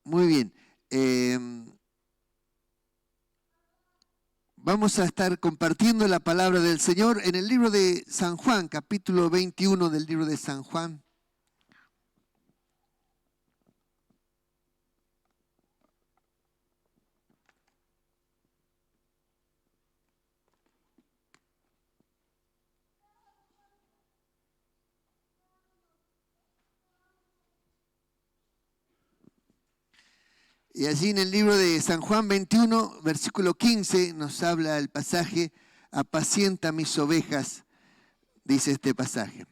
Muy bien. Vamos a estar compartiendo la palabra del Señor en el libro de San Juan, capítulo 21 del libro de San Juan. Y allí en el libro de San Juan 21, versículo 15, nos habla el pasaje: apacienta mis ovejas, dice este pasaje.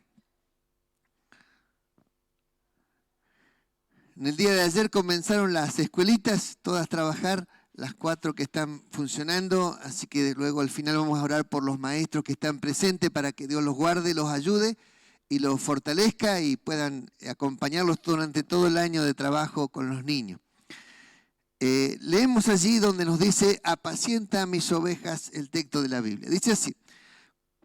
En el día de ayer comenzaron las escuelitas, todas a trabajar, las 4 que están funcionando, así que luego al final vamos a orar por los maestros que están presentes para que Dios los guarde, los ayude y los fortalezca y puedan acompañarlos durante todo el año de trabajo con los niños. Leemos allí donde nos dice: apacienta a mis ovejas, el texto de la Biblia. Dice así,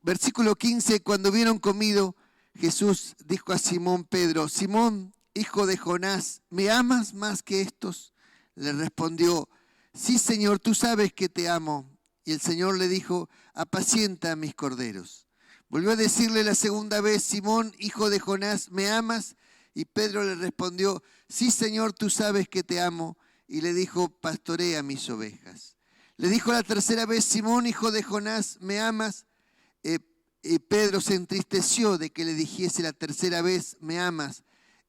versículo 15: cuando hubieron comido, Jesús dijo a Simón Pedro: Simón, hijo de Jonás, ¿me amas más que estos? Le respondió: sí, Señor, tú sabes que te amo. Y el Señor le dijo: apacienta a mis corderos. Volvió a decirle la segunda vez: Simón, hijo de Jonás, ¿me amas? Y Pedro le respondió: sí, Señor, tú sabes que te amo. Y le dijo: pastorea mis ovejas. Le dijo la tercera vez: Simón, hijo de Jonás, ¿me amas? Pedro se entristeció de que le dijese la tercera vez: ¿me amas?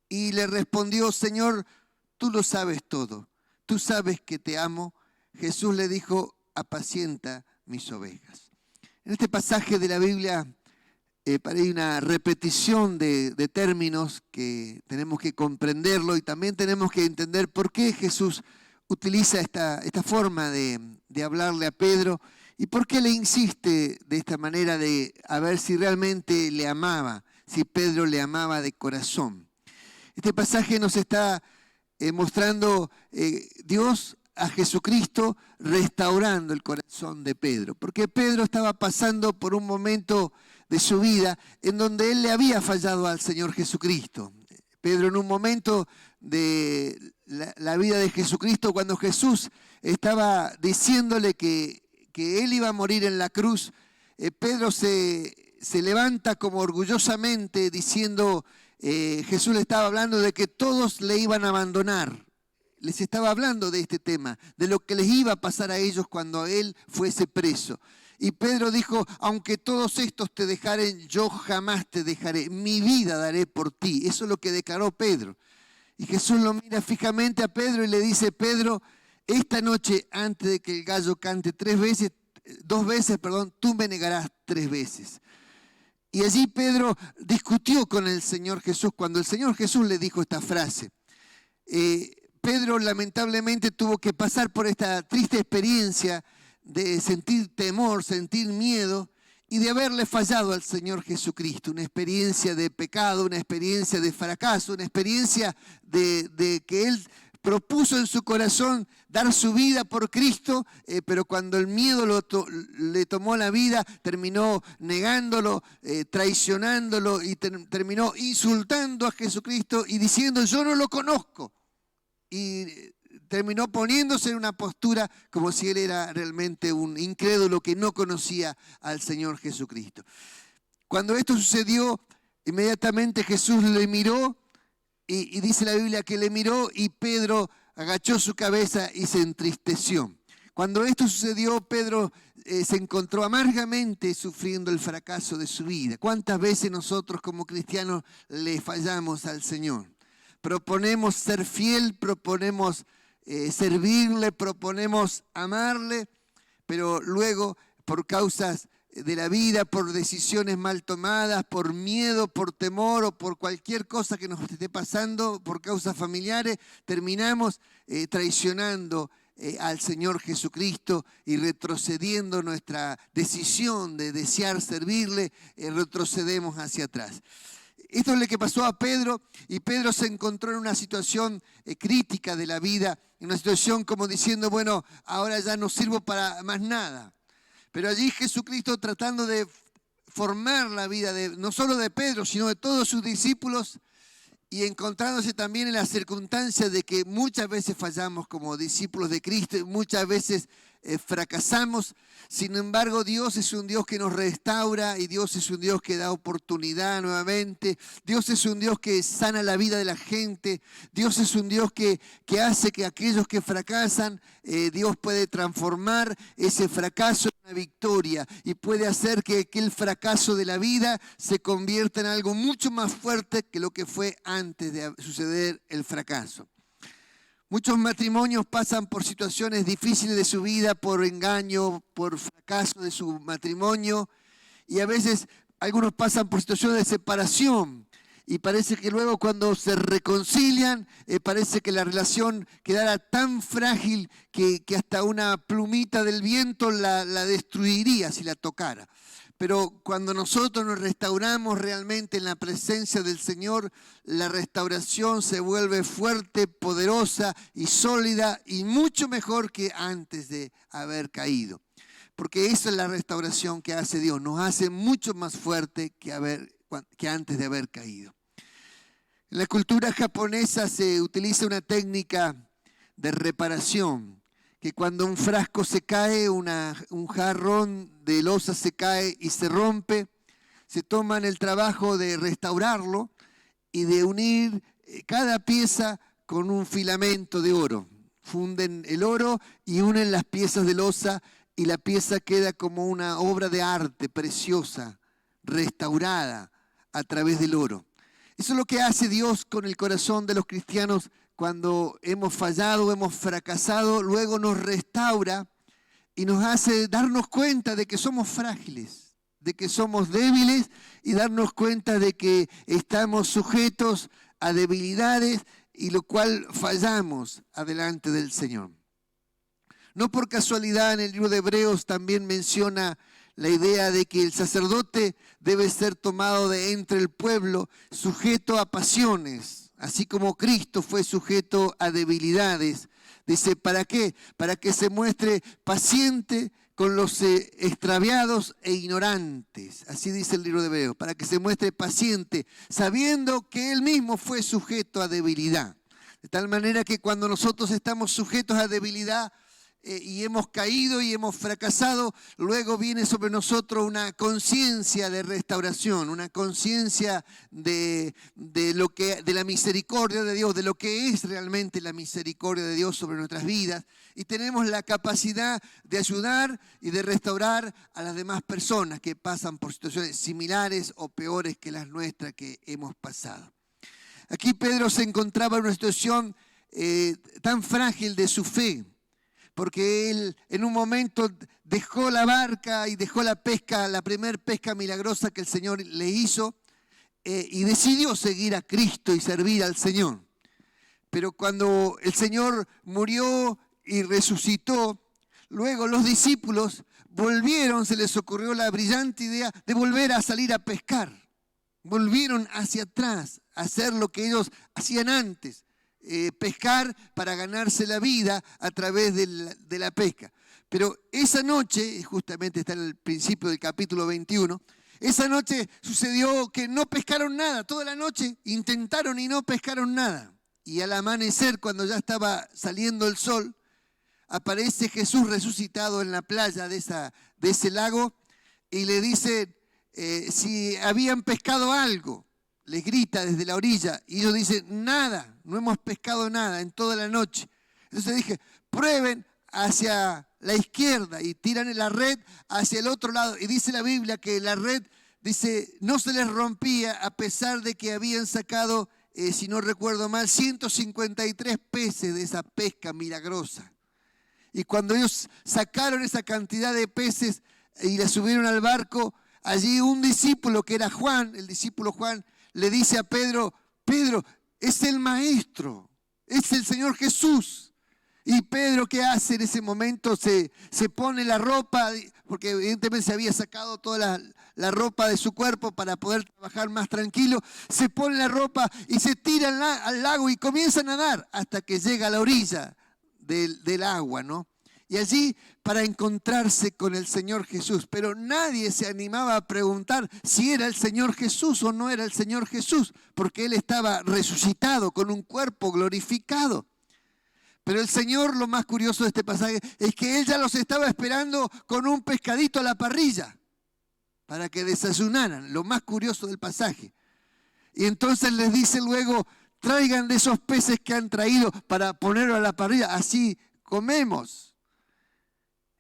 Y le respondió: Señor, tú lo sabes todo. Tú sabes que te amo. Jesús le dijo: apacienta mis ovejas. En este pasaje de la Biblia hay una repetición de términos que tenemos que comprenderlo y también tenemos que entender por qué Jesús utiliza esta forma de hablarle a Pedro y por qué le insiste de esta manera de a ver si realmente le amaba, si Pedro le amaba de corazón. Este pasaje nos está mostrando Dios a Jesucristo restaurando el corazón de Pedro, porque Pedro estaba pasando por un momento de su vida en donde él le había fallado al Señor Jesucristo. Pedro, en un momento de la vida de Jesucristo, cuando Jesús estaba diciéndole que él iba a morir en la cruz, Pedro se levanta como orgullosamente diciendo, Jesús le estaba hablando de que todos le iban a abandonar. Les estaba hablando de este tema, de lo que les iba a pasar a ellos cuando él fuese preso. Y Pedro dijo: aunque todos estos te dejaren, yo jamás te dejaré, mi vida daré por ti. Eso es lo que declaró Pedro. Y Jesús lo mira fijamente a Pedro y le dice: Pedro, esta noche, antes de que el gallo cante 2 veces, tú me negarás 3 veces. Y allí Pedro discutió con el Señor Jesús cuando el Señor Jesús le dijo esta frase. Pedro lamentablemente tuvo que pasar por esta triste experiencia de sentir temor, sentir miedo y de haberle fallado al Señor Jesucristo. Una experiencia de pecado, una experiencia de fracaso, una experiencia de que él propuso en su corazón dar su vida por Cristo, pero cuando el miedo le tomó la vida, terminó negándolo, traicionándolo y terminó insultando a Jesucristo y diciendo: yo no lo conozco. Y terminó poniéndose en una postura como si él era realmente un incrédulo que no conocía al Señor Jesucristo. Cuando esto sucedió, inmediatamente Jesús le miró y dice la Biblia que le miró y Pedro agachó su cabeza y se entristeció. Cuando esto sucedió, Pedro se encontró amargamente sufriendo el fracaso de su vida. ¿Cuántas veces nosotros como cristianos le fallamos al Señor? Proponemos ser fiel, proponemos servirle, proponemos amarle, pero luego por causas de la vida, por decisiones mal tomadas, por miedo, por temor o por cualquier cosa que nos esté pasando, por causas familiares, terminamos traicionando al Señor Jesucristo y retrocediendo nuestra decisión de desear servirle, retrocedemos hacia atrás. Esto es lo que pasó a Pedro, y Pedro se encontró en una situación crítica de la vida, en una situación como diciendo: bueno, ahora ya no sirvo para más nada. Pero allí Jesucristo, tratando de formar la vida no solo de Pedro, sino de todos sus discípulos, y encontrándose también en la circunstancia de que muchas veces fallamos como discípulos de Cristo y muchas veces fracasamos. Sin embargo, Dios es un Dios que nos restaura y Dios es un Dios que da oportunidad nuevamente. Dios es un Dios que sana la vida de la gente. Dios es un Dios que hace que aquellos que fracasan, Dios puede transformar ese fracaso en una victoria y puede hacer que aquel fracaso de la vida se convierta en algo mucho más fuerte que lo que fue antes de suceder el fracaso. Muchos matrimonios pasan por situaciones difíciles de su vida, por engaño, por fracaso de su matrimonio, y a veces algunos pasan por situaciones de separación y parece que luego cuando se reconcilian, parece que la relación quedara tan frágil que hasta una plumita del viento la destruiría si la tocara. Pero cuando nosotros nos restauramos realmente en la presencia del Señor, la restauración se vuelve fuerte, poderosa y sólida y mucho mejor que antes de haber caído. Porque esa es la restauración que hace Dios, nos hace mucho más fuerte que antes de haber caído. En la cultura japonesa se utiliza una técnica de reparación, que cuando un frasco se cae, un jarrón de loza se cae y se rompe, se toman el trabajo de restaurarlo y de unir cada pieza con un filamento de oro. Funden el oro y unen las piezas de loza y la pieza queda como una obra de arte preciosa, restaurada a través del oro. Eso es lo que hace Dios con el corazón de los cristianos. Cuando hemos fallado, hemos fracasado, luego nos restaura y nos hace darnos cuenta de que somos frágiles, de que somos débiles y darnos cuenta de que estamos sujetos a debilidades y lo cual fallamos adelante del Señor. No por casualidad en el libro de Hebreos también menciona la idea de que el sacerdote debe ser tomado de entre el pueblo, sujeto a pasiones. Así como Cristo fue sujeto a debilidades. Dice, ¿para qué? Para que se muestre paciente con los extraviados e ignorantes. Así dice el libro de Hebreos. Para que se muestre paciente, sabiendo que Él mismo fue sujeto a debilidad. De tal manera que cuando nosotros estamos sujetos a debilidad, y hemos caído y hemos fracasado, luego viene sobre nosotros una conciencia de restauración, una conciencia de la misericordia de Dios, de lo que es realmente la misericordia de Dios sobre nuestras vidas, y tenemos la capacidad de ayudar y de restaurar a las demás personas que pasan por situaciones similares o peores que las nuestras que hemos pasado. Aquí Pedro se encontraba en una situación tan frágil de su fe, porque él en un momento dejó la barca y dejó la pesca, la primer pesca milagrosa que el Señor le hizo, y decidió seguir a Cristo y servir al Señor. Pero cuando el Señor murió y resucitó, luego los discípulos volvieron, se les ocurrió la brillante idea de volver a salir a pescar. Volvieron hacia atrás a hacer lo que ellos hacían antes. Pescar para ganarse la vida a través de la pesca. Pero esa noche, justamente está en el principio del capítulo 21, esa noche sucedió que no pescaron nada. Toda la noche intentaron y no pescaron nada. Y al amanecer, cuando ya estaba saliendo el sol, aparece Jesús resucitado en la playa de ese lago y le dice si habían pescado algo. Les grita desde la orilla y ellos dicen, nada, no hemos pescado nada en toda la noche. Entonces dije, prueben hacia la izquierda y tiran la red hacia el otro lado. Y dice la Biblia que la red, dice, no se les rompía a pesar de que habían sacado, si no recuerdo mal, 153 peces de esa pesca milagrosa. Y cuando ellos sacaron esa cantidad de peces y la subieron al barco, allí un discípulo que era Juan, el discípulo Juan, le dice a Pedro, Pedro, es el Maestro, es el Señor Jesús. Y Pedro, ¿qué hace en ese momento? Se pone la ropa, porque evidentemente se había sacado toda la ropa de su cuerpo para poder trabajar más tranquilo. Se pone la ropa y se tira al lago y comienza a nadar hasta que llega a la orilla del agua, ¿no? Y allí para encontrarse con el Señor Jesús. Pero nadie se animaba a preguntar si era el Señor Jesús o no era el Señor Jesús, porque Él estaba resucitado con un cuerpo glorificado. Pero el Señor, lo más curioso de este pasaje, es que Él ya los estaba esperando con un pescadito a la parrilla para que desayunaran, lo más curioso del pasaje. Y entonces les dice luego, traigan de esos peces que han traído para ponerlo a la parrilla, así comemos.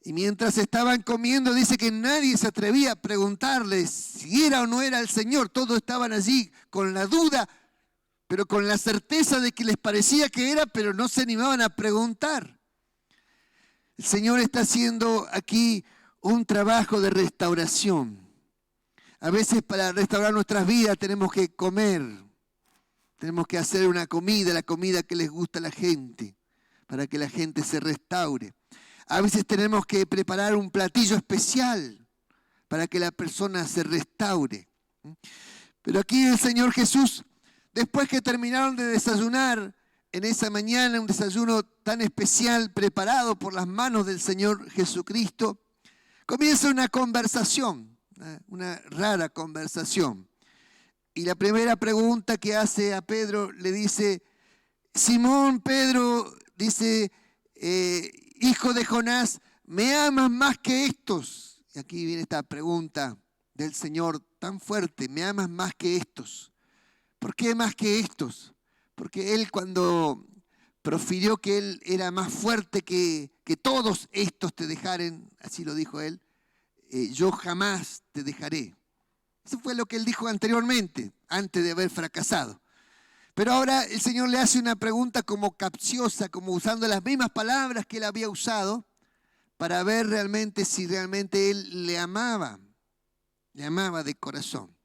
Y mientras estaban comiendo, dice que nadie se atrevía a preguntarles si era o no era el Señor. Todos estaban allí con la duda, pero con la certeza de que les parecía que era, pero no se animaban a preguntar. El Señor está haciendo aquí un trabajo de restauración. A veces para restaurar nuestras vidas tenemos que comer, tenemos que hacer una comida, la comida que les gusta a la gente, para que la gente se restaure. A veces tenemos que preparar un platillo especial para que la persona se restaure. Pero aquí el Señor Jesús, después que terminaron de desayunar en esa mañana, un desayuno tan especial preparado por las manos del Señor Jesucristo, comienza una conversación, una rara conversación. Y la primera pregunta que hace a Pedro le dice, Simón, Pedro, dice, hijo de Jonás, ¿me amas más que estos? Y aquí viene esta pregunta del Señor tan fuerte, ¿me amas más que estos? ¿Por qué más que estos? Porque Él cuando profirió que Él era más fuerte que todos estos te dejaren, así lo dijo Él, yo jamás te dejaré. Eso fue lo que Él dijo anteriormente, antes de haber fracasado. Pero ahora el Señor le hace una pregunta como capciosa, como usando las mismas palabras que Él había usado, para ver realmente si realmente Él le amaba de corazón.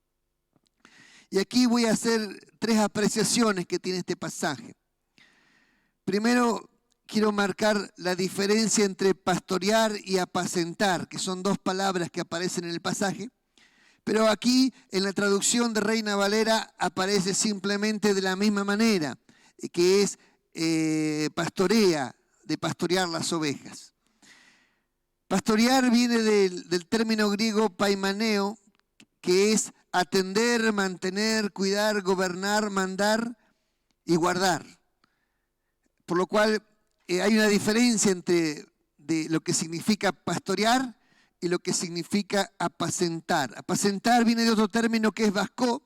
Y aquí voy a hacer 3 apreciaciones que tiene este pasaje. Primero, quiero marcar la diferencia entre pastorear y apacentar, que son 2 palabras que aparecen en el pasaje. Pero aquí en la traducción de Reina Valera aparece simplemente de la misma manera, que es pastorea, de pastorear las ovejas. Pastorear viene del término griego paimaneo, que es atender, mantener, cuidar, gobernar, mandar y guardar. Por lo cual hay una diferencia entre de lo que significa pastorear y lo que significa apacentar. Apacentar viene de otro término que es vasco,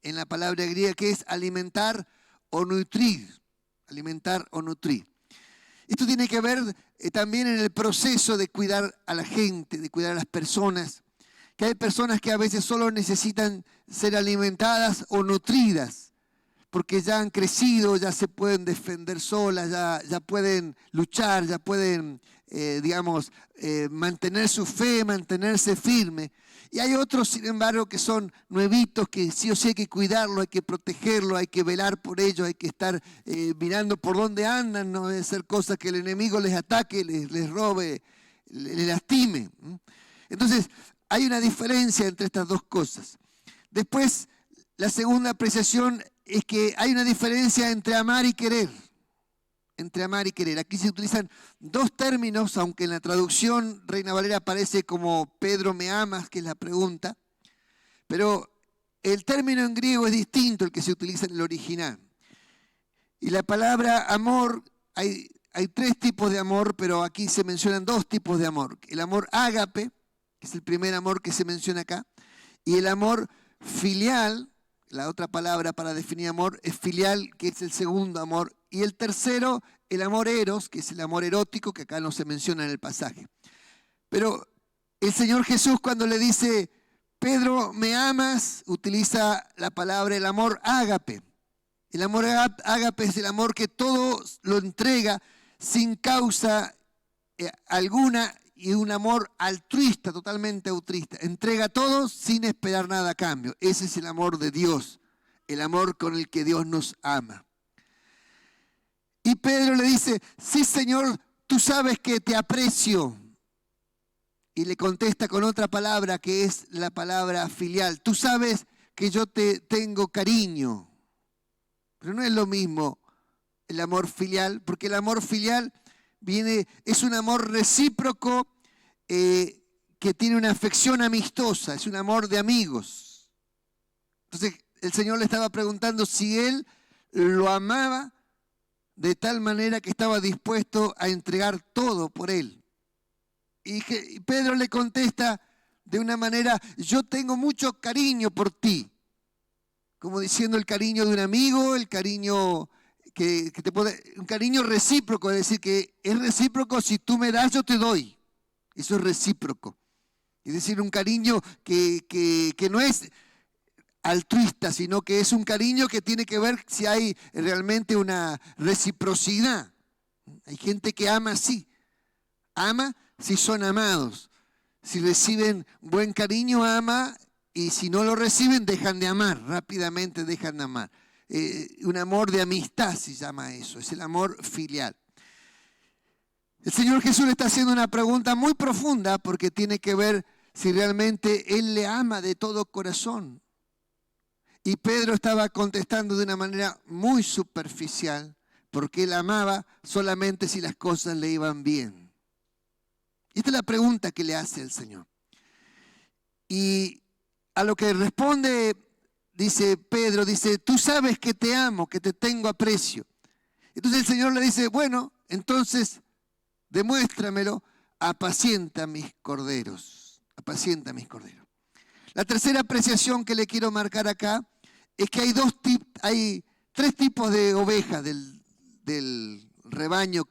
en la palabra griega, que es alimentar o nutrir. Alimentar o nutrir. Esto tiene que ver también en el proceso de cuidar a la gente, de cuidar a las personas. Que hay personas que a veces solo necesitan ser alimentadas o nutridas, porque ya han crecido, ya se pueden defender solas, ya pueden luchar, ya pueden, mantener su fe, mantenerse firme. Y hay otros, sin embargo, que son nuevitos, que sí o sí hay que cuidarlo, hay que protegerlo, hay que velar por ellos, hay que estar mirando por dónde andan, no debe ser cosa que el enemigo les ataque, les robe, les lastime. Entonces, hay una diferencia entre estas 2 cosas. Después, la segunda apreciación es que hay una diferencia entre amar y querer. Entre amar y querer. Aquí se utilizan 2 términos, aunque en la traducción Reina Valera aparece como Pedro, ¿me amas?, que es la pregunta. Pero el término en griego es distinto al que se utiliza en el original. Y la palabra amor, hay 3 tipos de amor, pero aquí se mencionan 2 tipos de amor. El amor ágape, que es el primer amor que se menciona acá, y el amor filial. La otra palabra para definir amor es filial, que es el segundo amor. Y el tercero, el amor eros, que es el amor erótico, que acá no se menciona en el pasaje. Pero el Señor Jesús, cuando le dice, Pedro, ¿me amas?, utiliza la palabra el amor ágape. El amor ágape es el amor que todo lo entrega sin causa alguna, y un amor altruista, totalmente altruista. Entrega todo sin esperar nada a cambio. Ese es el amor de Dios, el amor con el que Dios nos ama. Y Pedro le dice, sí, Señor, tú sabes que te aprecio. Y le contesta con otra palabra que es la palabra filial. Tú sabes que yo te tengo cariño. Pero no es lo mismo el amor filial, porque el amor filial es un amor recíproco que tiene una afección amistosa, es un amor de amigos. Entonces el Señor le estaba preguntando si él lo amaba de tal manera que estaba dispuesto a entregar todo por él. Y Pedro le contesta de una manera: yo tengo mucho cariño por ti. Como diciendo el cariño de un amigo, el cariño un cariño recíproco, es decir, que es recíproco: si tú me das, yo te doy. Eso es recíproco. Es decir, un cariño que no es altruista, sino que es un cariño que tiene que ver si hay realmente una reciprocidad. Hay gente que ama así. Ama si son amados. Si reciben buen cariño, ama, y si no lo reciben, dejan de amar, rápidamente dejan de amar. Un amor de amistad se llama eso, es el amor filial. El Señor Jesús le está haciendo una pregunta muy profunda porque tiene que ver si realmente Él le ama de todo corazón. Y Pedro estaba contestando de una manera muy superficial porque él amaba solamente si las cosas le iban bien. Esta es la pregunta que le hace el Señor. Y a lo que responde, dice Pedro, dice: tú sabes que te amo, que te tengo aprecio. Entonces el Señor le dice: bueno, entonces demuéstramelo, apacienta mis corderos. Apacienta mis corderos. La tercera apreciación que le quiero marcar acá es que hay tres tipos de ovejas del rebaño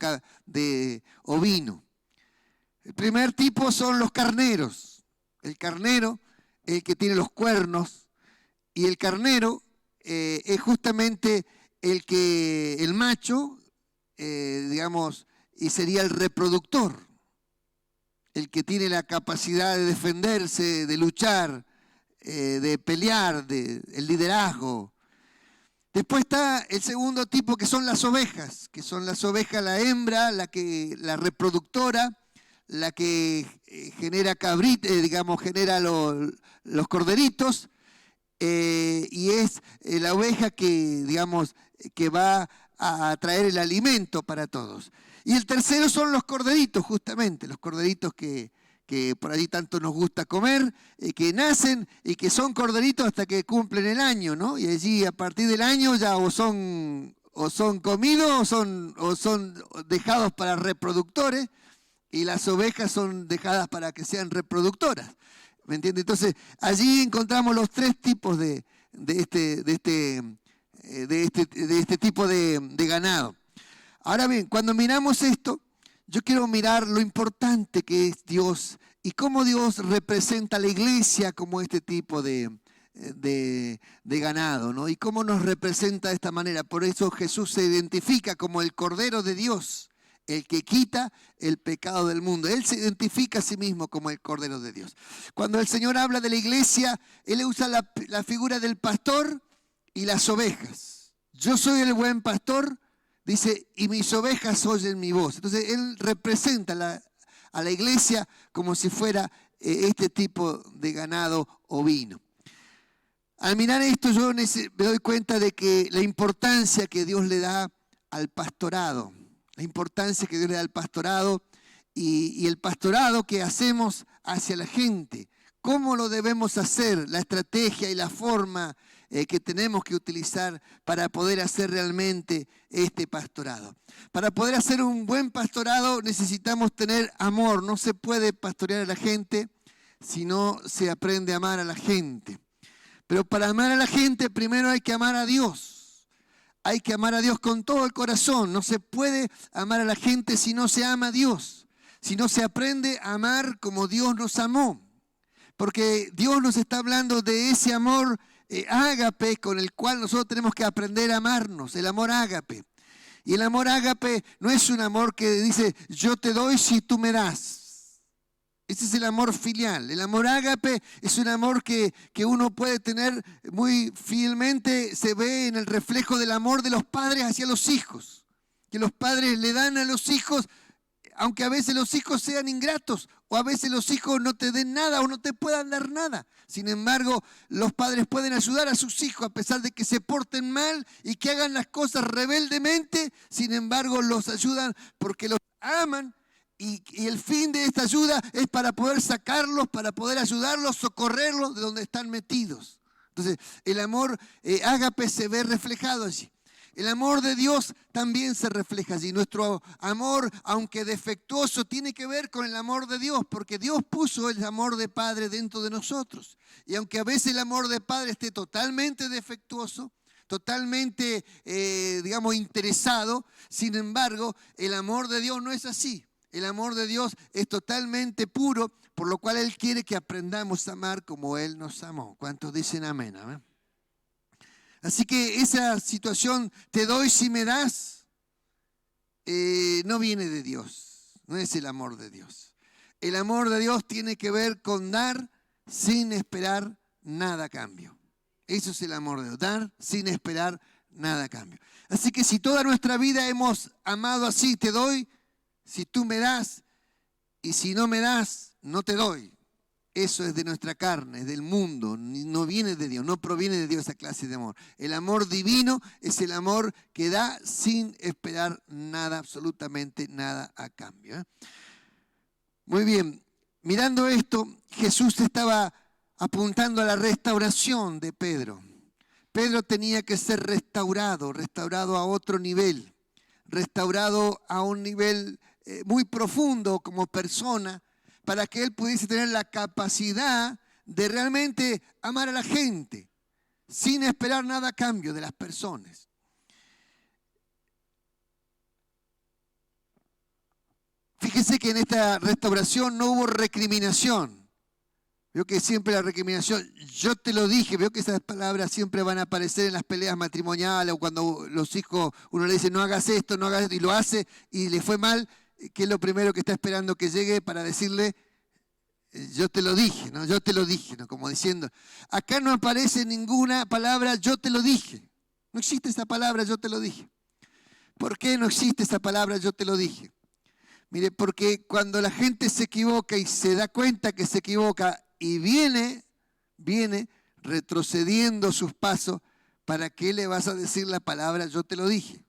de ovino. El primer tipo son los carneros. El carnero, el que tiene los cuernos, y el carnero es justamente el macho, digamos, y sería el reproductor, el que tiene la capacidad de defenderse, de luchar, de pelear, el liderazgo. Después está el segundo tipo, que son las ovejas, la hembra, la reproductora, la que genera genera los corderitos, y es la oveja que va a traer el alimento para todos. Y el tercero son los corderitos, justamente, los corderitos que por allí tanto nos gusta comer, que nacen y que son corderitos hasta que cumplen el año, ¿no? Y allí a partir del año ya o son comidos o son dejados para reproductores, y las ovejas son dejadas para que sean reproductoras. ¿Me entiende? Entonces, allí encontramos los tres tipos de este tipo de ganado. Ahora bien, cuando miramos esto, yo quiero mirar lo importante que es Dios y cómo Dios representa a la iglesia como este tipo de ganado, ¿no? Y cómo nos representa de esta manera. Por eso Jesús se identifica como el Cordero de Dios, el que quita el pecado del mundo. Él se identifica a sí mismo como el Cordero de Dios. Cuando el Señor habla de la iglesia, Él usa la figura del pastor y las ovejas. Yo soy el buen pastor, dice, y mis ovejas oyen mi voz. Entonces Él representa a la iglesia como si fuera este tipo de ganado ovino. Al mirar esto yo me doy cuenta de que la importancia que Dios le da al pastorado, y el pastorado que hacemos hacia la gente, cómo lo debemos hacer, la estrategia y la forma que tenemos que utilizar para poder hacer realmente este pastorado. Para poder hacer un buen pastorado necesitamos tener amor. No se puede pastorear a la gente si no se aprende a amar a la gente. Pero para amar a la gente primero hay que amar a Dios. Hay que amar a Dios con todo el corazón. No se puede amar a la gente si no se ama a Dios. Si no se aprende a amar como Dios nos amó. Porque Dios nos está hablando de ese amor ágape con el cual nosotros tenemos que aprender a amarnos. El amor ágape. Y el amor ágape no es un amor que dice yo te doy si tú me das. Ese es el amor filial. El amor ágape es un amor que uno puede tener muy fielmente, se ve en el reflejo del amor de los padres hacia los hijos. Que los padres le dan a los hijos, aunque a veces los hijos sean ingratos, o a veces los hijos no te den nada o no te puedan dar nada. Sin embargo, los padres pueden ayudar a sus hijos a pesar de que se porten mal y que hagan las cosas rebeldemente. Sin embargo, los ayudan porque los aman y el fin de esta ayuda es para poder sacarlos, para poder ayudarlos, socorrerlos de donde están metidos. Entonces, el amor ágape se ve reflejado allí. El amor de Dios también se refleja allí. Nuestro amor, aunque defectuoso, tiene que ver con el amor de Dios, porque Dios puso el amor de Padre dentro de nosotros. Y aunque a veces el amor de Padre esté totalmente defectuoso, totalmente, interesado, sin embargo, el amor de Dios no es así. El amor de Dios es totalmente puro, por lo cual Él quiere que aprendamos a amar como Él nos amó. ¿Cuántos dicen amén? ¿Amén? Así que esa situación, te doy si me das, no viene de Dios, no es el amor de Dios. El amor de Dios tiene que ver con dar sin esperar nada a cambio. Eso es el amor de Dios, dar sin esperar nada a cambio. Así que si toda nuestra vida hemos amado así, te doy si tú me das, y si no me das, no te doy. Eso es de nuestra carne, es del mundo, no viene de Dios, no proviene de Dios esa clase de amor. El amor divino es el amor que da sin esperar nada, absolutamente nada a cambio. Muy bien, mirando esto, Jesús estaba apuntando a la restauración de Pedro. Pedro tenía que ser restaurado a otro nivel, restaurado a un nivel muy profundo como persona, para que él pudiese tener la capacidad de realmente amar a la gente, sin esperar nada a cambio de las personas. Fíjese que en esta restauración no hubo recriminación. Veo que siempre la recriminación, yo te lo dije, veo que esas palabras siempre van a aparecer en las peleas matrimoniales o cuando los hijos, uno le dice no hagas esto, no hagas esto, y lo hace y le fue mal. ¿Qué es lo primero que está esperando que llegue para decirle, yo te lo dije, ¿no? Yo te lo dije, ¿no? Como diciendo, acá no aparece ninguna palabra, yo te lo dije. No existe esa palabra, yo te lo dije. ¿Por qué no existe esa palabra, yo te lo dije? Mire, porque cuando la gente se equivoca y se da cuenta que se equivoca y viene retrocediendo sus pasos, ¿para qué le vas a decir la palabra, yo te lo dije?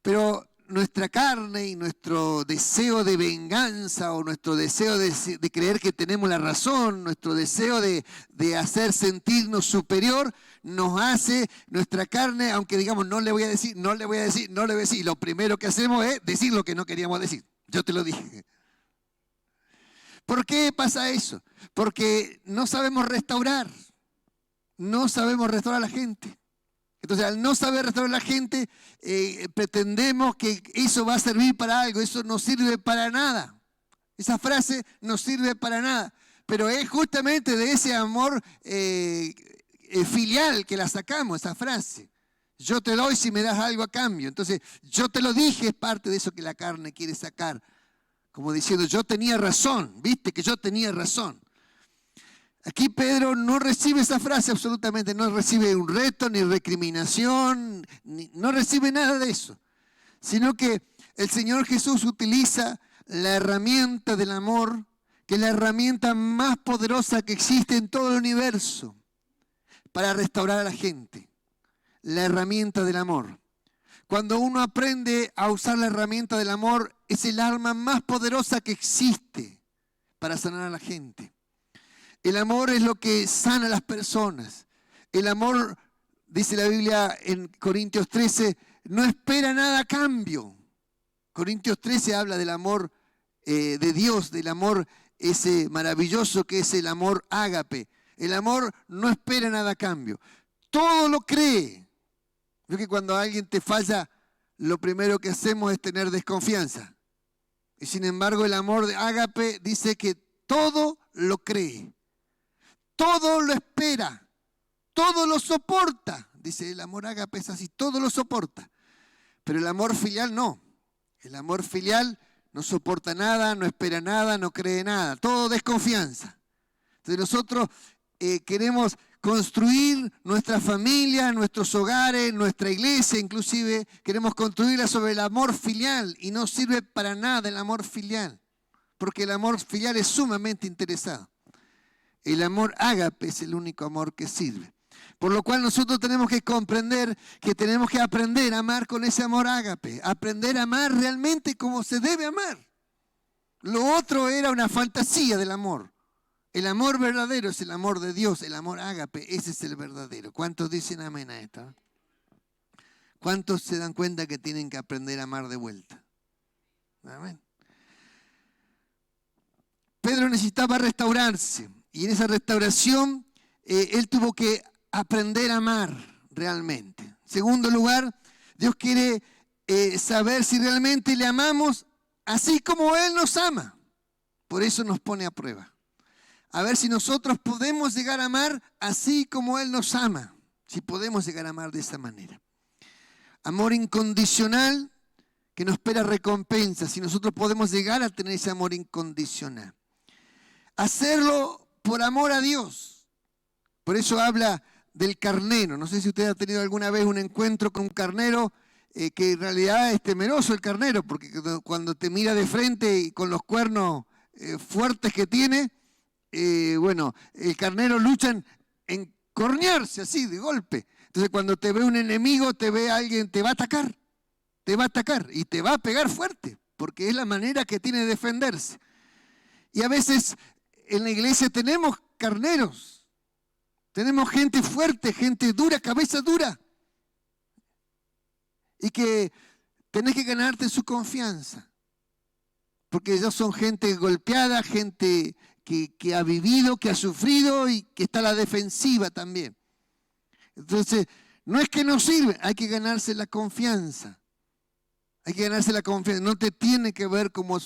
Pero nuestra carne y nuestro deseo de venganza o nuestro deseo de creer que tenemos la razón, nuestro deseo de hacer sentirnos superior, nos hace nuestra carne, aunque digamos no le voy a decir, y lo primero que hacemos es decir lo que no queríamos decir. Yo te lo dije. ¿Por qué pasa eso? Porque no sabemos restaurar a la gente. Entonces, al no saber restaurar a la gente, pretendemos que eso va a servir para algo. Eso no sirve para nada. Esa frase no sirve para nada. Pero es justamente de ese amor filial que la sacamos, esa frase. Yo te doy si me das algo a cambio. Entonces, yo te lo dije, es parte de eso que la carne quiere sacar. Como diciendo, yo tenía razón. Viste que yo tenía razón. Aquí Pedro no recibe esa frase absolutamente, no recibe un reto, ni recriminación, no recibe nada de eso. Sino que el Señor Jesús utiliza la herramienta del amor, que es la herramienta más poderosa que existe en todo el universo, para restaurar a la gente. La herramienta del amor. Cuando uno aprende a usar la herramienta del amor, es el arma más poderosa que existe para sanar a la gente. El amor es lo que sana a las personas. El amor, dice la Biblia en Corintios 13, no espera nada a cambio. Corintios 13 habla del amor de Dios, del amor ese maravilloso que es el amor ágape. El amor no espera nada a cambio. Todo lo cree. Yo que cuando alguien te falla, lo primero que hacemos es tener desconfianza. Y sin embargo, el amor de ágape dice que todo lo cree. Todo lo espera, todo lo soporta. Dice el amor ágape es así, todo lo soporta. Pero el amor filial no. El amor filial no soporta nada, no espera nada, no cree nada. Todo desconfianza. Entonces nosotros queremos construir nuestra familia, nuestros hogares, nuestra iglesia inclusive. Queremos construirla sobre el amor filial y no sirve para nada el amor filial. Porque el amor filial es sumamente interesado. El amor ágape es el único amor que sirve. Por lo cual nosotros tenemos que comprender que tenemos que aprender a amar con ese amor ágape, aprender a amar realmente como se debe amar. Lo otro era una fantasía del amor. El amor verdadero es el amor de Dios, el amor ágape, ese es el verdadero. ¿Cuántos dicen amén a esto? ¿Cuántos se dan cuenta que tienen que aprender a amar de vuelta? Amén. Pedro necesitaba restaurarse y en esa restauración él tuvo que aprender a amar realmente. En segundo lugar, Dios quiere saber si realmente le amamos así como Él nos ama. Por eso nos pone a prueba. A ver si nosotros podemos llegar a amar así como Él nos ama. Si podemos llegar a amar de esa manera. Amor incondicional que no espera recompensa. Si nosotros podemos llegar a tener ese amor incondicional. Hacerlo por amor a Dios. Por eso habla del carnero. No sé si usted ha tenido alguna vez un encuentro con un carnero que en realidad es temeroso el carnero, porque cuando te mira de frente y con los cuernos fuertes que tiene, bueno, el carnero lucha en cornearse así de golpe. Entonces cuando te ve un enemigo, te ve a alguien, te va a atacar y te va a pegar fuerte, porque es la manera que tiene de defenderse. Y a veces en la iglesia tenemos carneros, tenemos gente fuerte, gente dura, cabeza dura, y que tenés que ganarte su confianza, porque ellos son gente golpeada, gente que ha vivido, que ha sufrido y que está a la defensiva también. Entonces, no es que no sirve, hay que ganarse la confianza. Hay que ganarse la confianza. No te tiene que ver como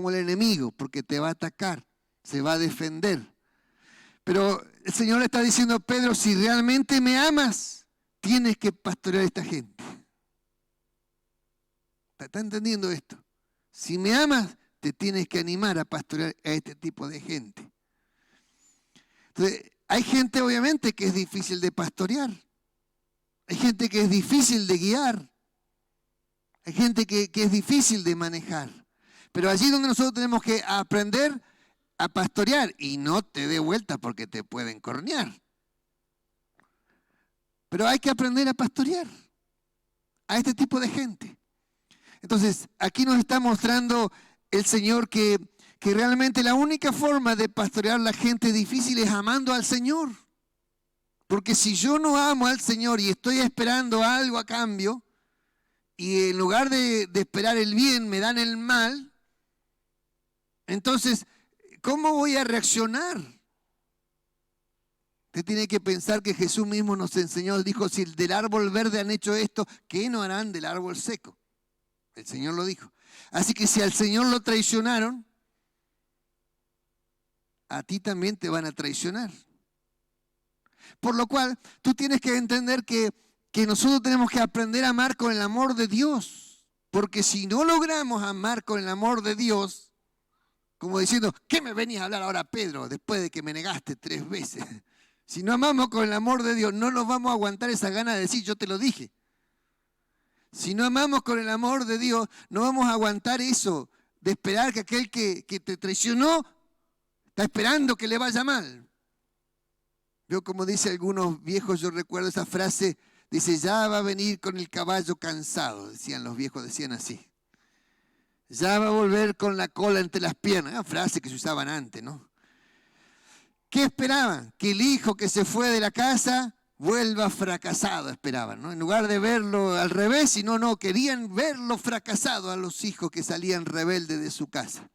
el enemigo, porque te va a atacar, se va a defender. Pero el Señor le está diciendo a Pedro, si realmente me amas, tienes que pastorear a esta gente. ¿Está entendiendo esto? Si me amas, te tienes que animar a pastorear a este tipo de gente. Entonces, hay gente obviamente que es difícil de pastorear. Hay gente que es difícil de guiar. Hay gente que es difícil de manejar. Pero allí donde nosotros tenemos que aprender a pastorear y no te dé vuelta porque te pueden cornear. Pero hay que aprender a pastorear a este tipo de gente. Entonces, aquí nos está mostrando el Señor que realmente la única forma de pastorear a la gente difícil es amando al Señor. Porque si yo no amo al Señor y estoy esperando algo a cambio, y en lugar de esperar el bien me dan el mal, entonces, ¿cómo voy a reaccionar? Usted tiene que pensar que Jesús mismo nos enseñó, dijo, si del árbol verde han hecho esto, ¿qué no harán del árbol seco? El Señor lo dijo. Así que si al Señor lo traicionaron, a ti también te van a traicionar. Por lo cual, tú tienes que entender que nosotros tenemos que aprender a amar con el amor de Dios. Porque si no logramos amar con el amor de Dios, como diciendo, ¿qué me venías a hablar ahora, Pedro, después de que me negaste 3 veces? Si no amamos con el amor de Dios, no nos vamos a aguantar esa gana de decir, yo te lo dije. Si no amamos con el amor de Dios, no vamos a aguantar eso de esperar que aquel que te traicionó está esperando que le vaya mal. Yo, como dice algunos viejos, yo recuerdo esa frase, dice, ya va a venir con el caballo cansado, decían los viejos, decían así. Ya va a volver con la cola entre las piernas, una frase que se usaban antes, ¿no? ¿Qué esperaban? Que el hijo que se fue de la casa vuelva fracasado, esperaban, ¿no? En lugar de verlo al revés, sino no, querían verlo fracasado a los hijos que salían rebeldes de su casa.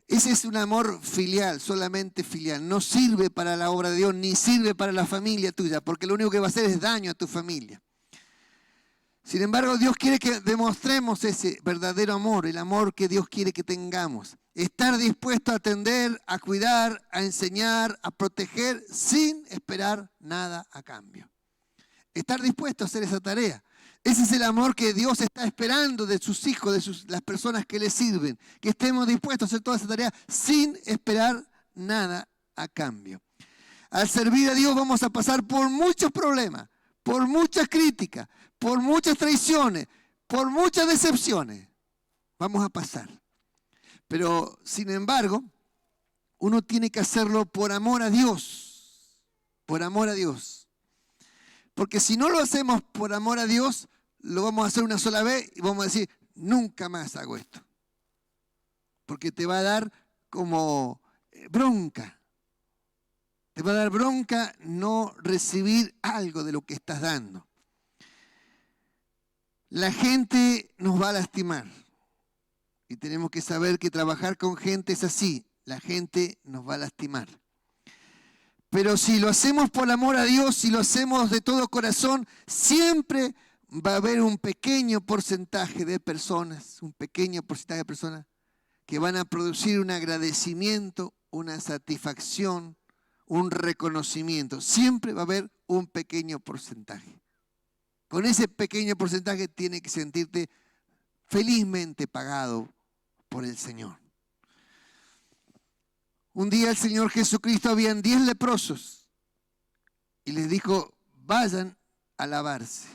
Ese es un amor filial, solamente filial. No sirve para la obra de Dios, ni sirve para la familia tuya, porque lo único que va a hacer es daño a tu familia. Sin embargo, Dios quiere que demostremos ese verdadero amor, el amor que Dios quiere que tengamos. Estar dispuesto a atender, a cuidar, a enseñar, a proteger, sin esperar nada a cambio. Estar dispuesto a hacer esa tarea. Ese es el amor que Dios está esperando de sus hijos, de las personas que le sirven. Que estemos dispuestos a hacer toda esa tarea sin esperar nada a cambio. Al servir a Dios vamos a pasar por muchos problemas, por muchas críticas, por muchas traiciones, por muchas decepciones. Vamos a pasar. Pero, sin embargo, uno tiene que hacerlo por amor a Dios. Por amor a Dios. Porque si no lo hacemos por amor a Dios, lo vamos a hacer una sola vez y vamos a decir, nunca más hago esto. Porque te va a dar como bronca. Te va a dar bronca no recibir algo de lo que estás dando. La gente nos va a lastimar. Y tenemos que saber que trabajar con gente es así. La gente nos va a lastimar. Pero si lo hacemos por amor a Dios, si lo hacemos de todo corazón, siempre va a haber un pequeño porcentaje de personas, que van a producir un agradecimiento, una satisfacción, un reconocimiento. Siempre va a haber un pequeño porcentaje. Con ese pequeño porcentaje tienes que sentirte felizmente pagado por el Señor. Un día el Señor Jesucristo, habían 10 leprosos y les dijo, vayan a lavarse.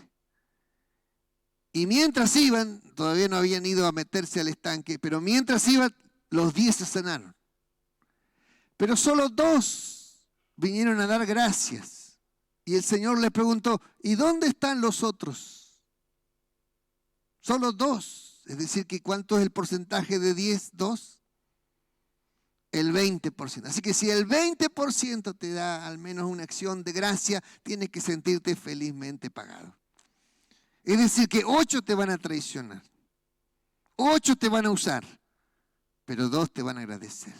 Y mientras iban, todavía no habían ido a meterse al estanque, pero mientras iban, los 10 se sanaron. Pero solo 2 vinieron a dar gracias. Y el Señor les preguntó, ¿y dónde están los otros? Solo 2. Es decir, que ¿cuánto es el porcentaje de 10? 2. El 20%. Así que si el 20% te da al menos una acción de gracia, tienes que sentirte felizmente pagado. Es decir, que 8 te van a traicionar, 8 te van a usar, pero 2 te van a agradecer.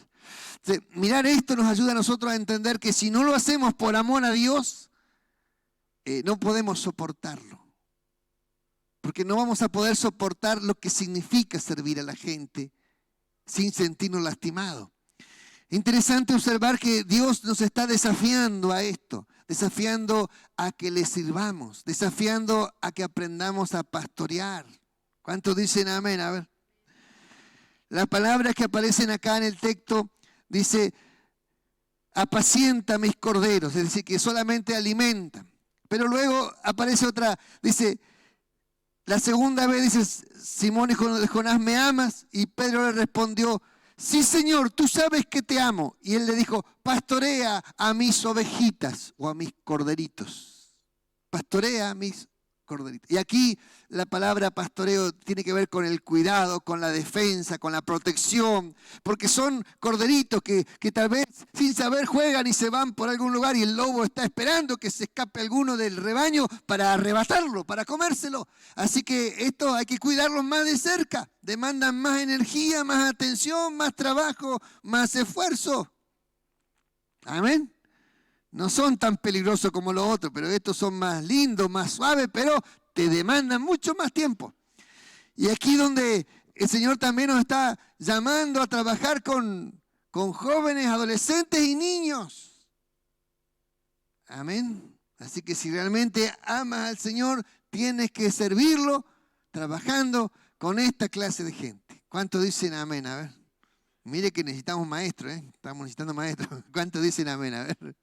Entonces, mirar esto nos ayuda a nosotros a entender que si no lo hacemos por amor a Dios, no podemos soportarlo. Porque no vamos a poder soportar lo que significa servir a la gente sin sentirnos lastimados. Interesante observar que Dios nos está desafiando a esto, desafiando a que le sirvamos, desafiando a que aprendamos a pastorear. ¿Cuántos dicen amén? A ver. Las palabras que aparecen acá en el texto dice, apacienta mis corderos, es decir, que solamente alimenta. Pero luego aparece otra, dice, la segunda vez dice, Simón hijo de Jonás, ¿me amas? Y Pedro le respondió, sí, Señor, tú sabes que te amo. Y él le dijo, pastorea a mis ovejitas o a mis corderitos. Pastorea a mis corderitos. Y aquí la palabra pastoreo tiene que ver con el cuidado, con la defensa, con la protección. Porque son corderitos que tal vez sin saber juegan y se van por algún lugar y el lobo está esperando que se escape alguno del rebaño para arrebatarlo, para comérselo. Así que esto hay que cuidarlos más de cerca. Demandan más energía, más atención, más trabajo, más esfuerzo. Amén. No son tan peligrosos como los otros, pero estos son más lindos, más suaves, pero te demandan mucho más tiempo. Y aquí donde el Señor también nos está llamando a trabajar con jóvenes, adolescentes y niños. Amén. Así que si realmente amas al Señor, tienes que servirlo trabajando con esta clase de gente. ¿Cuántos dicen amén? A ver. Mire que necesitamos maestros, ¿eh? Estamos necesitando maestros. ¿Cuántos dicen amén? A ver.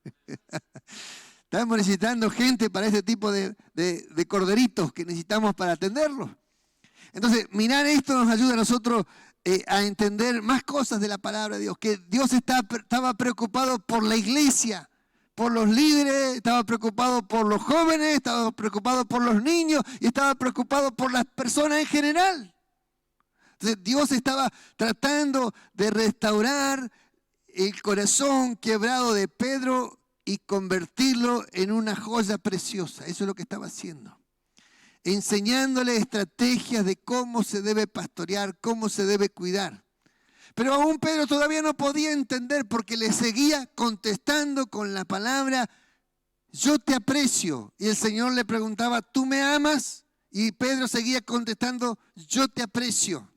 Estamos necesitando gente para este tipo de corderitos que necesitamos para atenderlos. Entonces, mirar esto nos ayuda a nosotros a entender más cosas de la palabra de Dios. Que Dios estaba preocupado por la iglesia, por los líderes, estaba preocupado por los jóvenes, estaba preocupado por los niños y estaba preocupado por las personas en general. Entonces, Dios estaba tratando de restaurar el corazón quebrado de Pedro y convertirlo en una joya preciosa. Eso es lo que estaba haciendo. Enseñándole estrategias de cómo se debe pastorear, cómo se debe cuidar. Pero aún Pedro todavía no podía entender porque le seguía contestando con la palabra, yo te aprecio. Y el Señor le preguntaba, ¿tú me amas? Y Pedro seguía contestando, yo te aprecio.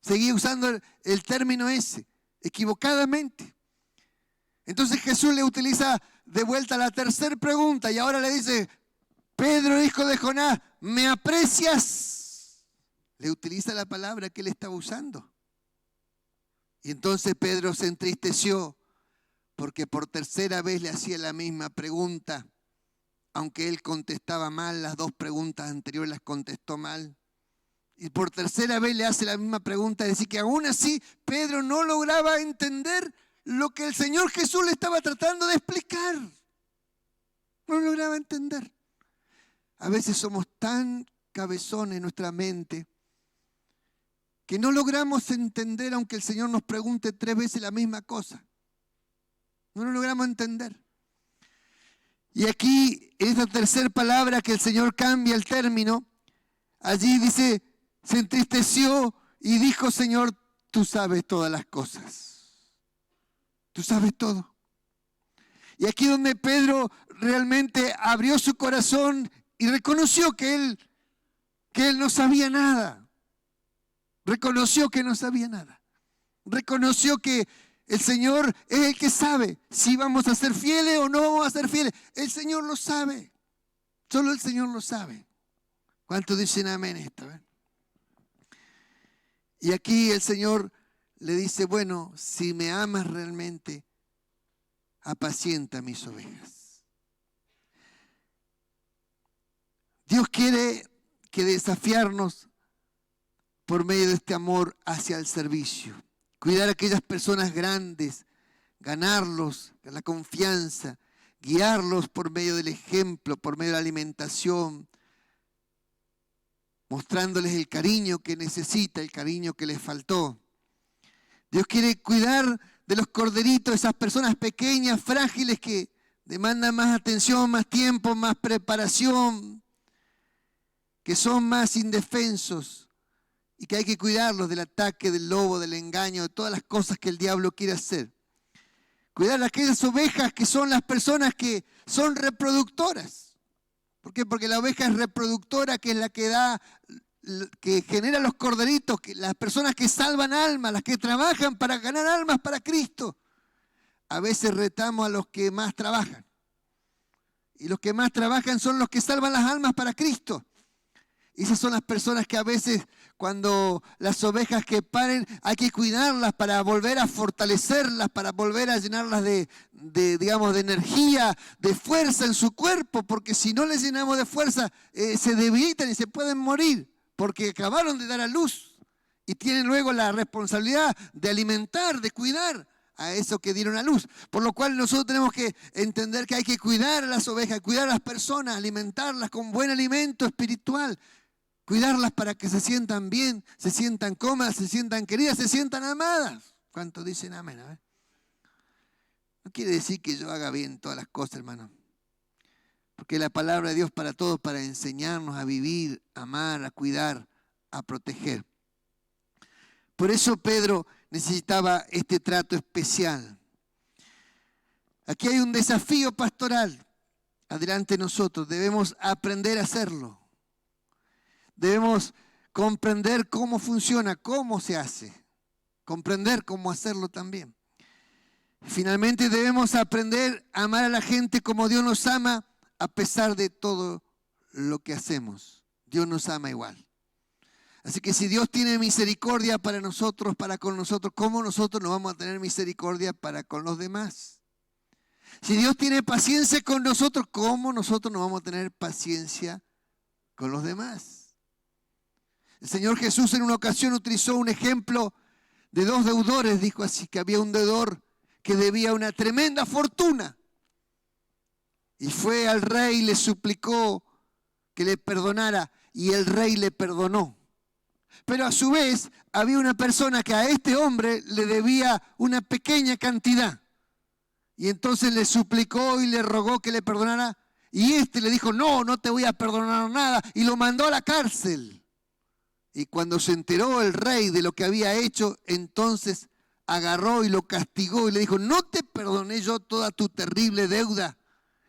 Seguía usando el término ese, equivocadamente. Entonces Jesús le utiliza de vuelta la tercera pregunta y ahora le dice, Pedro, hijo de Jonás, ¿me aprecias? Le utiliza la palabra que él estaba usando. Y entonces Pedro se entristeció porque por tercera vez le hacía la misma pregunta. Aunque él contestaba mal, las 2 preguntas anteriores las contestó mal. Y por tercera vez le hace la misma pregunta, es decir, que aún así Pedro no lograba entender lo que el Señor Jesús le estaba tratando de explicar. No lo lograba entender. A veces somos tan cabezones en nuestra mente que no logramos entender aunque el Señor nos pregunte 3 veces la misma cosa. No lo logramos entender. Y aquí, en esta tercera palabra que el Señor cambia el término, allí dice, se entristeció y dijo, Señor, tú sabes todas las cosas. Tú sabes todo. Y aquí donde Pedro realmente abrió su corazón y reconoció que él no sabía nada. Reconoció que no sabía nada. Reconoció que el Señor es el que sabe si vamos a ser fieles o no vamos a ser fieles. El Señor lo sabe. Solo el Señor lo sabe. ¿Cuántos dicen amén esto? Y aquí el Señor le dice, bueno, si me amas realmente, apacienta mis ovejas. Dios quiere que desafiarnos por medio de este amor hacia el servicio. Cuidar a aquellas personas grandes, ganarlos, la confianza, guiarlos por medio del ejemplo, por medio de la alimentación, mostrándoles el cariño que necesita, el cariño que les faltó. Dios quiere cuidar de los corderitos, esas personas pequeñas, frágiles que demandan más atención, más tiempo, más preparación, que son más indefensos y que hay que cuidarlos del ataque, del lobo, del engaño, de todas las cosas que el diablo quiere hacer. Cuidar a aquellas ovejas que son las personas que son reproductoras. ¿Por qué? Porque la oveja es reproductora, que es la que da, que genera los corderitos, que las personas que salvan almas, las que trabajan para ganar almas para Cristo. A veces retamos a los que más trabajan. Y los que más trabajan son los que salvan las almas para Cristo. Y esas son las personas que a veces, cuando las ovejas que paren, hay que cuidarlas para volver a fortalecerlas, para volver a llenarlas de energía, de fuerza en su cuerpo, porque si no les llenamos de fuerza, se debilitan y se pueden morir, porque acabaron de dar a luz y tienen luego la responsabilidad de alimentar, de cuidar a eso que dieron a luz. Por lo cual nosotros tenemos que entender que hay que cuidar a las ovejas, cuidar a las personas, alimentarlas con buen alimento espiritual. Cuidarlas para que se sientan bien, se sientan cómodas, se sientan queridas, se sientan amadas. ¿Cuántos dicen amén? A ver. No quiere decir que yo haga bien todas las cosas, hermano. Porque la palabra de Dios para todos, para enseñarnos a vivir, a amar, a cuidar, a proteger. Por eso Pedro necesitaba este trato especial. Aquí hay un desafío pastoral adelante de nosotros. Debemos aprender a hacerlo. Debemos comprender cómo funciona, cómo se hace, comprender cómo hacerlo también. Finalmente debemos aprender a amar a la gente como Dios nos ama a pesar de todo lo que hacemos. Dios nos ama igual. Así que si Dios tiene misericordia para nosotros, para con nosotros, ¿cómo nosotros no vamos a tener misericordia para con los demás? Si Dios tiene paciencia con nosotros, ¿cómo nosotros no vamos a tener paciencia con los demás? El Señor Jesús en una ocasión utilizó un ejemplo de 2 deudores. Dijo así, que había un deudor que debía una tremenda fortuna. Y fue al rey y le suplicó que le perdonara. Y el rey le perdonó. Pero a su vez había una persona que a este hombre le debía una pequeña cantidad. Y entonces le suplicó y le rogó que le perdonara. Y este le dijo, no te voy a perdonar nada. Y lo mandó a la cárcel. Y cuando se enteró el rey de lo que había hecho, entonces agarró y lo castigó y le dijo, no te perdoné yo toda tu terrible deuda.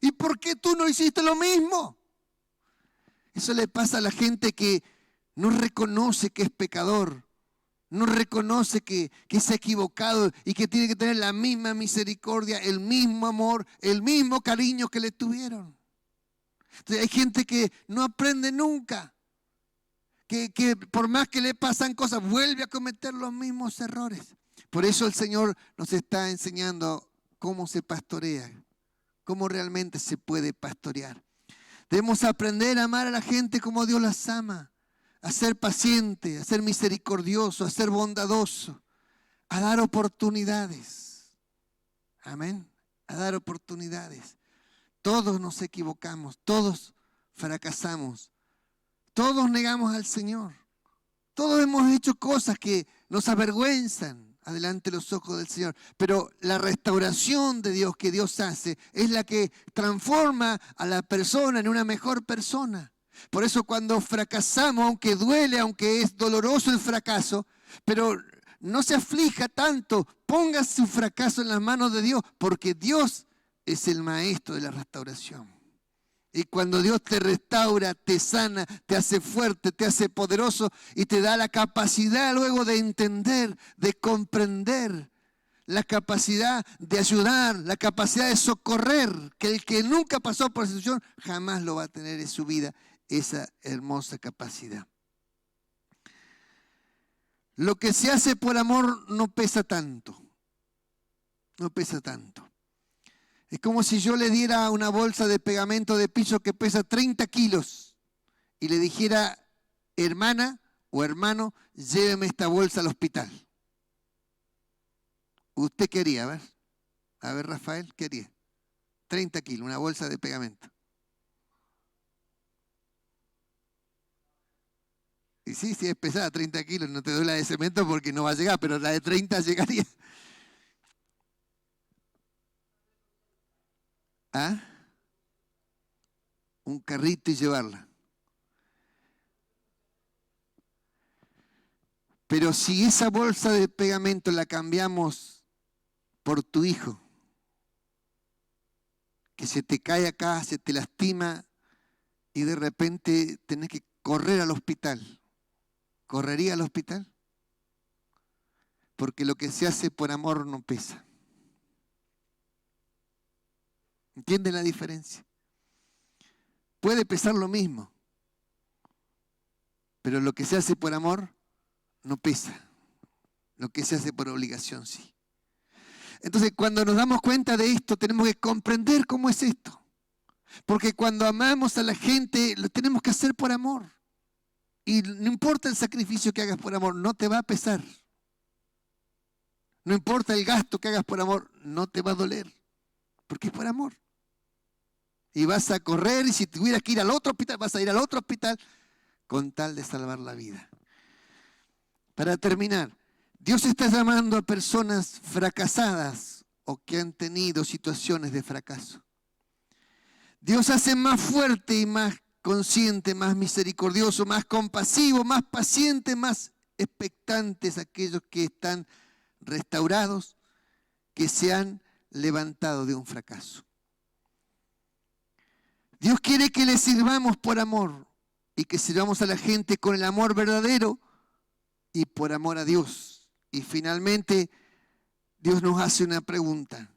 ¿Y por qué tú no hiciste lo mismo? Eso le pasa a la gente que no reconoce que es pecador, no reconoce que se ha equivocado y que tiene que tener la misma misericordia, el mismo amor, el mismo cariño que le tuvieron. Entonces, hay gente que no aprende nunca. Que por más que le pasan cosas, vuelve a cometer los mismos errores. Por eso el Señor nos está enseñando cómo se pastorea, cómo realmente se puede pastorear. Debemos aprender a amar a la gente como Dios las ama, a ser paciente, a ser misericordioso, a ser bondadoso, a dar oportunidades. Amén. A dar oportunidades. Todos nos equivocamos, todos fracasamos, todos negamos al Señor. Todos hemos hecho cosas que nos avergüenzan adelante de los ojos del Señor. Pero la restauración de Dios que Dios hace es la que transforma a la persona en una mejor persona. Por eso cuando fracasamos, aunque duele, aunque es doloroso el fracaso, pero no se aflija tanto, ponga su fracaso en las manos de Dios, porque Dios es el maestro de la restauración. Y cuando Dios te restaura, te sana, te hace fuerte, te hace poderoso y te da la capacidad luego de entender, de comprender, la capacidad de ayudar, la capacidad de socorrer, que el que nunca pasó por esa situación jamás lo va a tener en su vida, esa hermosa capacidad. Lo que se hace por amor no pesa tanto, no pesa tanto. Es como si yo le diera una bolsa de pegamento de piso que pesa 30 kilos y le dijera, hermana o hermano, lléveme esta bolsa al hospital. ¿Usted quería? A ver, Rafael, ¿qué haría? 30 kilos, una bolsa de pegamento. Y sí, es pesada, 30 kilos, no te doy la de cemento porque no va a llegar, pero la de 30 llegaría. ¿Ah? Un carrito y llevarla. Pero si esa bolsa de pegamento la cambiamos por tu hijo, que se te cae acá, se te lastima y de repente tenés que correr al hospital, ¿correría al hospital? Porque lo que se hace por amor no pesa. ¿Entienden la diferencia? Puede pesar lo mismo, pero lo que se hace por amor no pesa. Lo que se hace por obligación sí. Entonces, cuando nos damos cuenta de esto, tenemos que comprender cómo es esto. Porque cuando amamos a la gente, lo tenemos que hacer por amor. Y no importa el sacrificio que hagas por amor, no te va a pesar. No importa el gasto que hagas por amor, no te va a doler. Porque es por amor. Y vas a correr y si tuvieras que ir al otro hospital, vas a ir al otro hospital con tal de salvar la vida. Para terminar, Dios está llamando a personas fracasadas o que han tenido situaciones de fracaso. Dios hace más fuerte y más consciente, más misericordioso, más compasivo, más paciente, más expectantes aquellos que están restaurados, que se han levantado de un fracaso. Dios quiere que le sirvamos por amor y que sirvamos a la gente con el amor verdadero y por amor a Dios. Y finalmente, Dios nos hace una pregunta: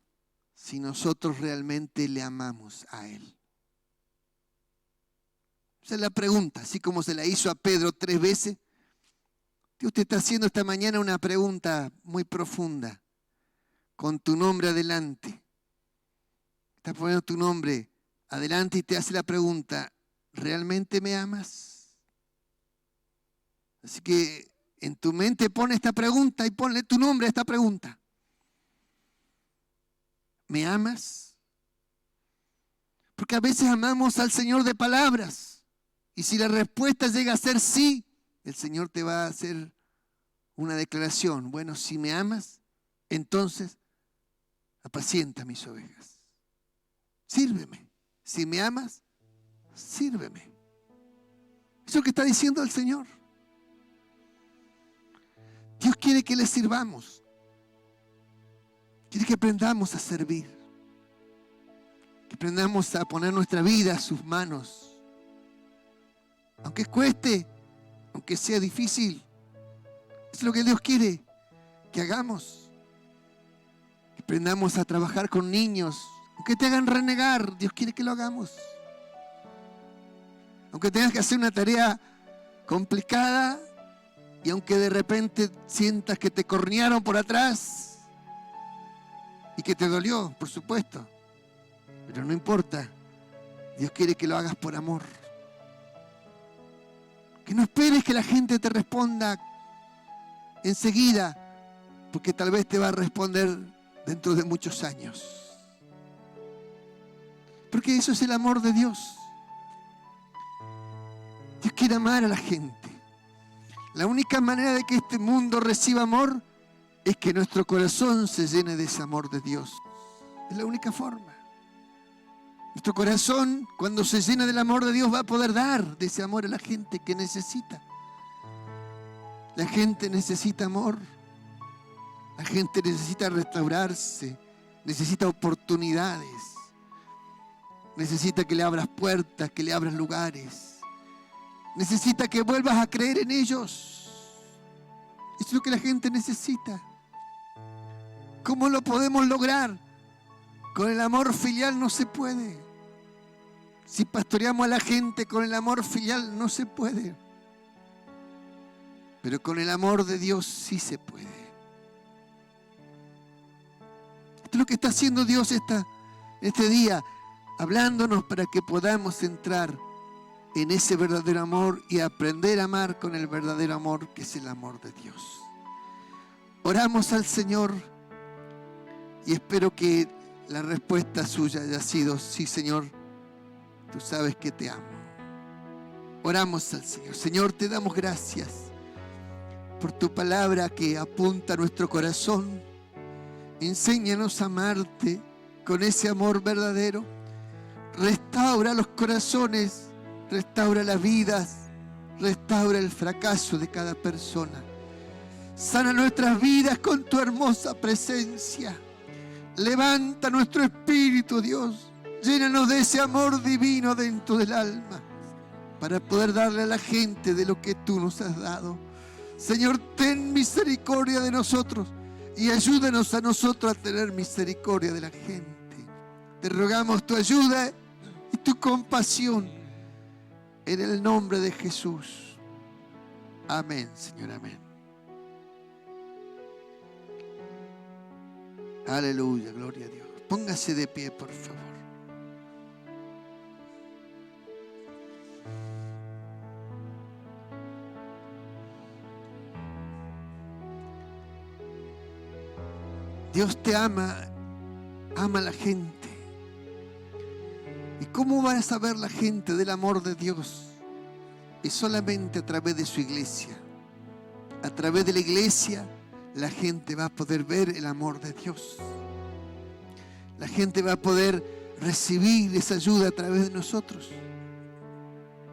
si nosotros realmente le amamos a Él. Esa es la pregunta, así como se la hizo a Pedro 3 veces. Dios te está haciendo esta mañana una pregunta muy profunda, con tu nombre adelante. Está poniendo tu nombre adelante y te hace la pregunta: ¿realmente me amas? Así que en tu mente pon esta pregunta y ponle tu nombre a esta pregunta. ¿Me amas? Porque a veces amamos al Señor de palabras. Y si la respuesta llega a ser sí, el Señor te va a hacer una declaración. Bueno, si me amas, entonces apacienta mis ovejas. Sírveme. Si me amas, sírveme. Eso es lo que está diciendo el Señor. Dios quiere que le sirvamos. Quiere que aprendamos a servir. Que aprendamos a poner nuestra vida a sus manos. Aunque cueste, aunque sea difícil. Eso es lo que Dios quiere que hagamos. Que aprendamos a trabajar con niños. Aunque te hagan renegar, Dios quiere que lo hagamos. Aunque tengas que hacer una tarea complicada y aunque de repente sientas que te cornearon por atrás y que te dolió, por supuesto. Pero no importa. Dios quiere que lo hagas por amor. Que no esperes que la gente te responda enseguida, porque tal vez te va a responder dentro de muchos años. Porque eso es el amor de Dios. Dios quiere amar a la gente. La única manera de que este mundo reciba amor es que nuestro corazón se llene de ese amor de Dios. Es la única forma. Nuestro corazón, cuando se llena del amor de Dios, va a poder dar de ese amor a la gente que necesita. La gente necesita amor. La gente necesita restaurarse. Necesita oportunidades. Necesita que le abras puertas, que le abras lugares. Necesita que vuelvas a creer en ellos. Eso es lo que la gente necesita. ¿Cómo lo podemos lograr? Con el amor filial no se puede. Si pastoreamos a la gente con el amor filial no se puede. Pero con el amor de Dios sí se puede. Esto es lo que está haciendo Dios este día, hablándonos para que podamos entrar en ese verdadero amor y aprender a amar con el verdadero amor que es el amor de Dios. Oramos al Señor y espero que la respuesta suya haya sido: sí, Señor, tú sabes que te amo. Oramos al Señor. Señor, te damos gracias por tu palabra que apunta a nuestro corazón. Enséñanos a amarte con ese amor verdadero. Restaura los corazones. Restaura las vidas, restaura el fracaso de cada persona. Sana nuestras vidas con tu hermosa presencia. Levanta nuestro espíritu, Dios. Llénanos de ese amor divino dentro del alma para poder darle a la gente de lo que tú nos has dado. Señor, ten misericordia de nosotros y ayúdanos a nosotros a tener misericordia de la gente. Te rogamos tu ayuda y tu compasión. En el nombre de Jesús. Amén, Señor, amén. Aleluya, gloria a Dios. Póngase de pie, por favor. Dios te ama, ama a la gente. ¿Y cómo va a saber la gente del amor de Dios? Es solamente a través de su iglesia. A través de la iglesia, la gente va a poder ver el amor de Dios. La gente va a poder recibir esa ayuda a través de nosotros.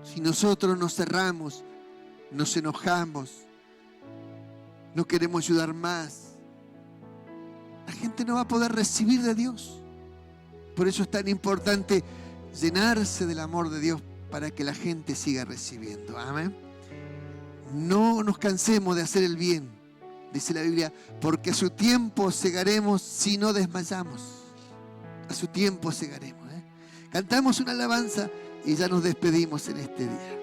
Si nosotros nos cerramos, nos enojamos, no queremos ayudar más, la gente no va a poder recibir de Dios. Por eso es tan importante llenarse del amor de Dios para que la gente siga recibiendo. Amén. No nos cansemos de hacer el bien, dice la Biblia, porque a su tiempo segaremos si no desmayamos. A su tiempo segaremos. Cantamos una alabanza y ya nos despedimos en este día.